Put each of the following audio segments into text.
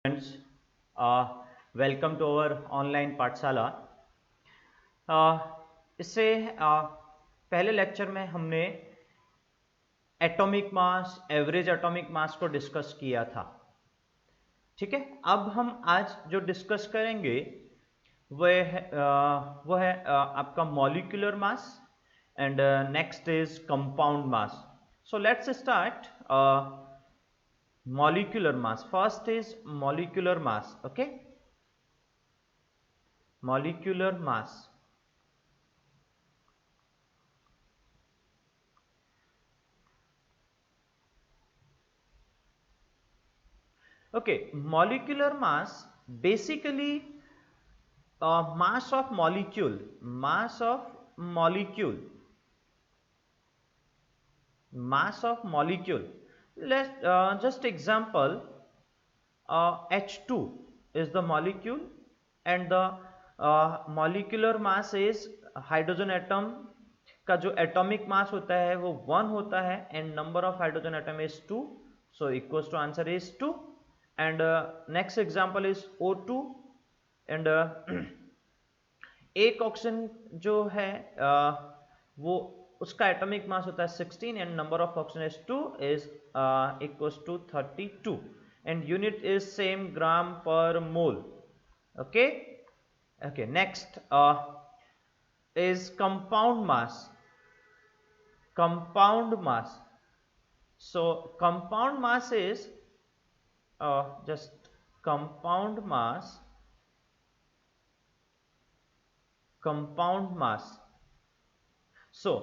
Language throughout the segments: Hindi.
Friends, welcome to our online पाठशाला। uh, इससे पहले लेक्चर में हमने atomic mass, average atomic mass को डिस्कस किया था। ठीक है, अब हम आज जो डिस्कस करेंगे वो है आपका molecular mass and next is compound mass. So let's start molecular mass. First is molecular mass. Okay, molecular mass. Okay, molecular mass basically mass of molecule, mass of molecule, mass of molecule. Let's just example, H2 is the molecule and the molecular mass is hydrogen atom का जो एटॉमिक मास होता है वो 1 होता है and number of hydrogen atom is 2, so equals to answer is 2। And next example is O2 and एक ऑक्सीजन जो है वो उसका एटॉमिक मास होता है 16 and number of oxygen is 2 is equals to 32 and unit is same gram per mole. Okay, next is compound mass. Compound mass, so compound mass is just compound mass, compound mass. So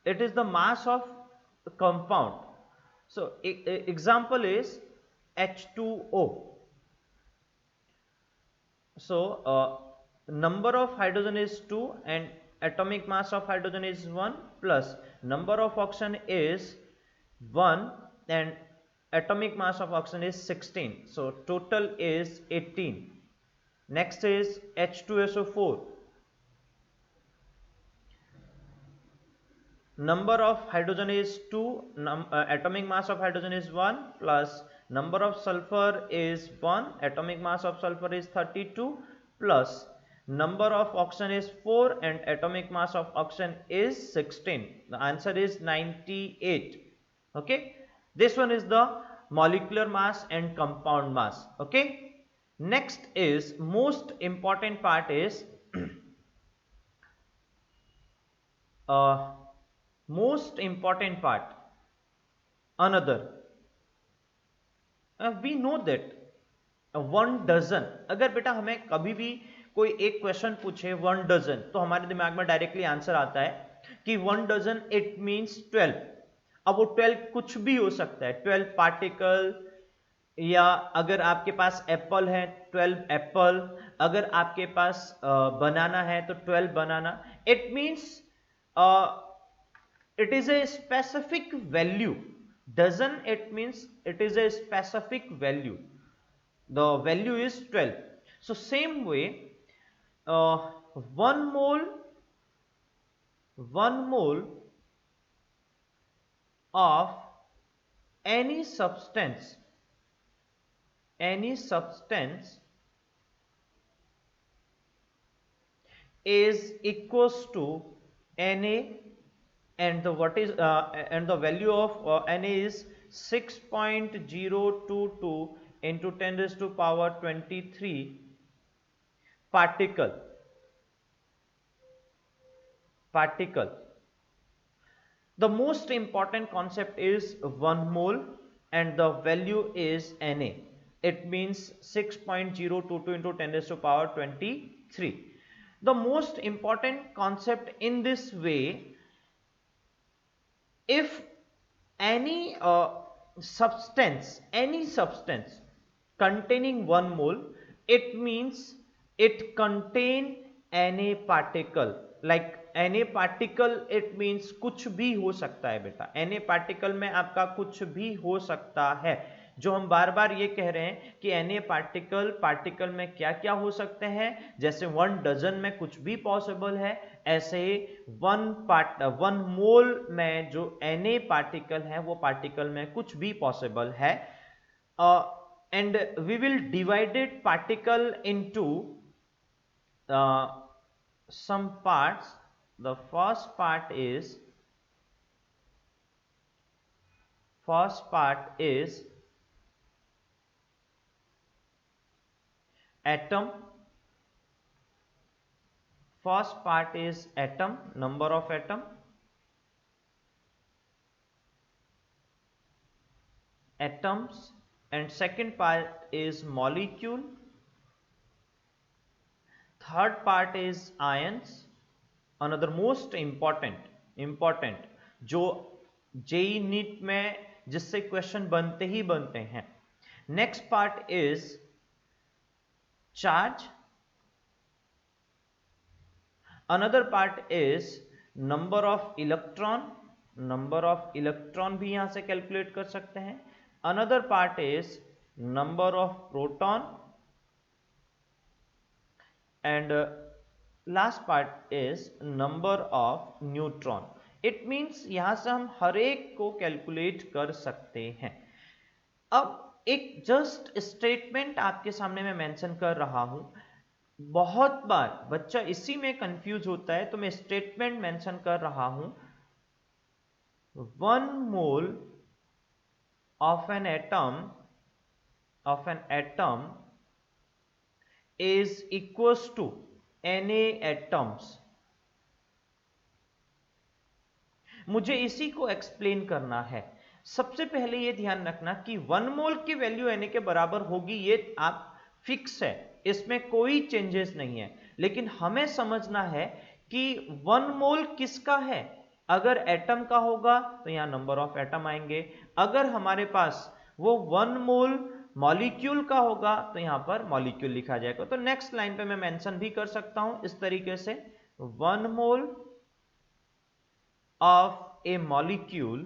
it is the mass of compound. So example is H2O. So number of hydrogen is 2 and atomic mass of hydrogen is 1 plus number of oxygen is 1 and atomic mass of oxygen is 16, so total is 18. Next is H2SO4. Number of hydrogen is 2, atomic mass of hydrogen is 1 plus number of sulfur is 1, atomic mass of sulfur is 32 plus number of oxygen is 4 and atomic mass of oxygen is 16. The answer is 98. Okay, this one is the molecular mass and compound mass. Okay, next is most important part is most important part, another, we know that 1 dozen, अगर बेटा हमें कभी भी कोई एक क्वेश्चन पूछे 1 डजन तो हमारे दिमाग में डायरेक्टली आंसर आता है कि 1 डजन इट मींस 12। अब वो 12 कुछ भी हो सकता है, 12 पार्टिकल, या अगर आपके पास एप्पल है 12 एप्पल, अगर आपके पास बनाना है तो 12 बनाना। It means it is a specific value. Dozen, it means it is a specific value, the value is 12. So same way, 1 mole of any substance is equals to Na, and the and the value of Na is 6.022 into 10 raised to power 23 particle. The most important concept is 1 mole and the value is Na. It means 6.022 into 10 raised to power 23. The most important concept in this way, if any substance containing 1 mole, it means it contain Na particle. Like Na particle, it means कुछ भी हो सकता है बेटा, Na particle में आपका कुछ भी हो सकता है। जो हम बार बार ये कह रहे हैं कि Na पार्टिकल में क्या क्या हो सकते हैं, जैसे 1 डजन में कुछ भी पॉसिबल है, ऐसे 1 मोल में जो Na पार्टिकल है वो पार्टिकल में कुछ भी पॉसिबल है। and we will divide it particle into some parts. The first part is atom. First part is atom, number of atom. Atoms. And second part is molecule. Third part is ions. Another most important जो जेई नीट में जिससे क्वेश्चन बनते ही बनते हैं. Next part is charge. Another part is number of electron. Number of electron भी यहां से कैलकुलेट कर सकते हैं. Another part is number of proton. And last part is number of neutron. It means यहां से हम हर एक को कैलकुलेट कर सकते हैं. अब एक जस्ट स्टेटमेंट आपके सामने मैं मेंशन कर रहा हूं. बहुत बार बच्चा इसी में कंफ्यूज होता है, तो मैं स्टेटमेंट मेंशन कर रहा हूं. 1 mole of an atom is equals to Na atoms. मुझे इसी को एक्सप्लेन करना है. सबसे पहले ये ध्यान रखना कि 1 मोल की वैल्यू Na के बराबर होगी, ये आप फिक्स है, इसमें कोई चेंजेस नहीं है. लेकिन हमें समझना है कि 1 मोल किसका है. अगर एटम का होगा तो यहां नंबर ऑफ एटम आएंगे. अगर हमारे पास वो 1 मोल मॉलिक्यूल का होगा तो यहां पर मॉलिक्यूल लिखा जाएगा. तो नेक्स्ट लाइन पे मैं मेंशन भी कर सकता हूं इस तरीके से. 1 mole of a molecule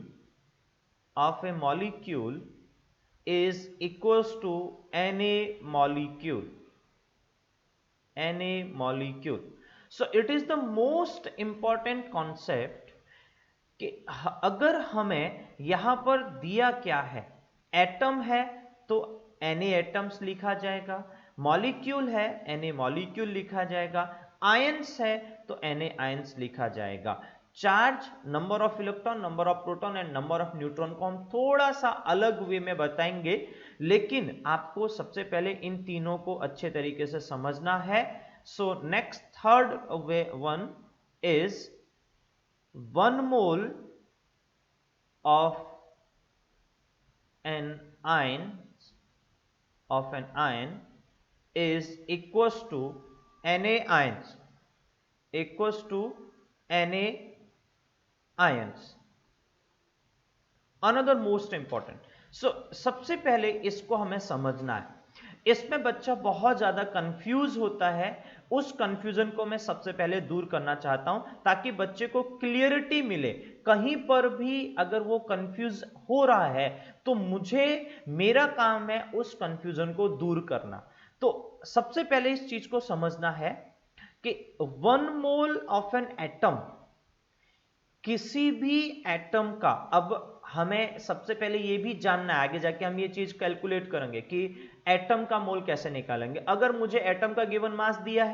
is equals to Na molecule. So it is the most important concept कि अगर हमें यहां पर दिया क्या है, एटम है तो Na एटम्स लिखा जाएगा, मॉलिक्यूल है Na मॉलिक्यूल लिखा जाएगा, आयंस है तो Na आयंस लिखा जाएगा. Charge, number of electron, number of proton and number of neutron को हम थोड़ा सा अलग वे में बताएंगे, लेकिन आपको सबसे पहले इन तीनों को अच्छे तरीके से समझना है. So next third way one is 1 mole of an ion is equals to Na ions. Another most important. So सबसे पहले इसको हमें समझना है. इसमें बच्चा बहुत ज्यादा कंफ्यूज होता है. उस कंफ्यूजन को मैं सबसे पहले दूर करना चाहता हूं ताकि बच्चे को क्लियरिटी मिले. कहीं पर भी अगर वो कंफ्यूज हो रहा है तो मेरा काम है उस कंफ्यूजन को दूर करना. तो सबसे पहले इस चीज को समझना है कि 1 मोल ऑफ एन एटम, किसी भी एटम का, अब हमें सबसे पहले ये भी जानना है, आगे जाके हम ये चीज कैलकुलेट करेंगे कि एटम का मोल कैसे निकालेंगे. अगर मुझे एटम का गिवन मास दिया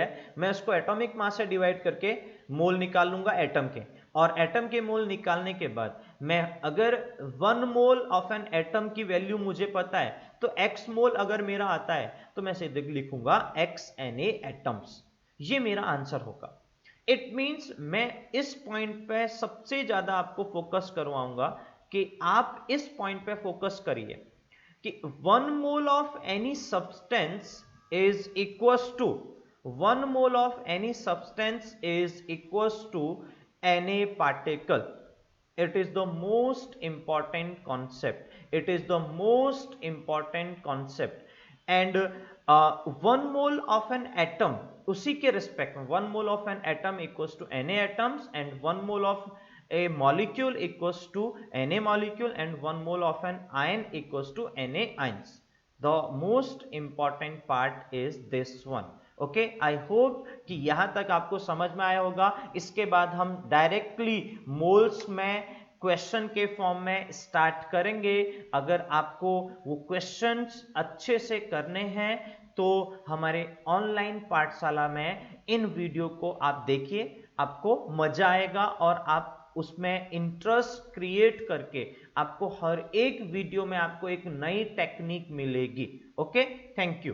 है, मैं उसको एटॉमिक मास से डिवाइड करके मोल निकाल लूंगा एटम के. और एटम के मोल निकालने के बाद मैं अगर 1 मोल ऑफ एन एटम की वैल्यू मुझे पता है तो x मोल अगर मेरा आता है तो मैं सीधे लिखूंगा XNA एटम्स. ये मेरा आंसर होगा. इट मींस मैं इस पॉइंट पे सबसे ज्यादा आपको फोकस करवाऊंगा कि आप इस पॉइंट पे फोकस करिए कि 1 mole of any substance is equals to 1 mole of any substance is equals to Na particle. It is the most important concept. And 1 mole of an atom, उसी के रिस्पेक्ट में 1 mole of an atom equals to Na atoms and 1 mole of a molecule equals to Na molecule and 1 mole of an ion equals to Na ions. The most important part is this one. Okay, I hope कि यहां तक आपको समझ में आया होगा. इसके बाद हम डायरेक्टली मोल्स में क्वेश्चन के फॉर्म में स्टार्ट करेंगे। अगर आपको वो क्वेश्चंस अच्छे से करने हैं तो हमारे ऑनलाइन पाठशाला में इन वीडियो को आप देखिए, आपको मजा आएगा और आप उसमें इंटरेस्ट क्रिएट करके आपको हर एक वीडियो में आपको एक नई टेक्निक मिलेगी। Okay, thank you.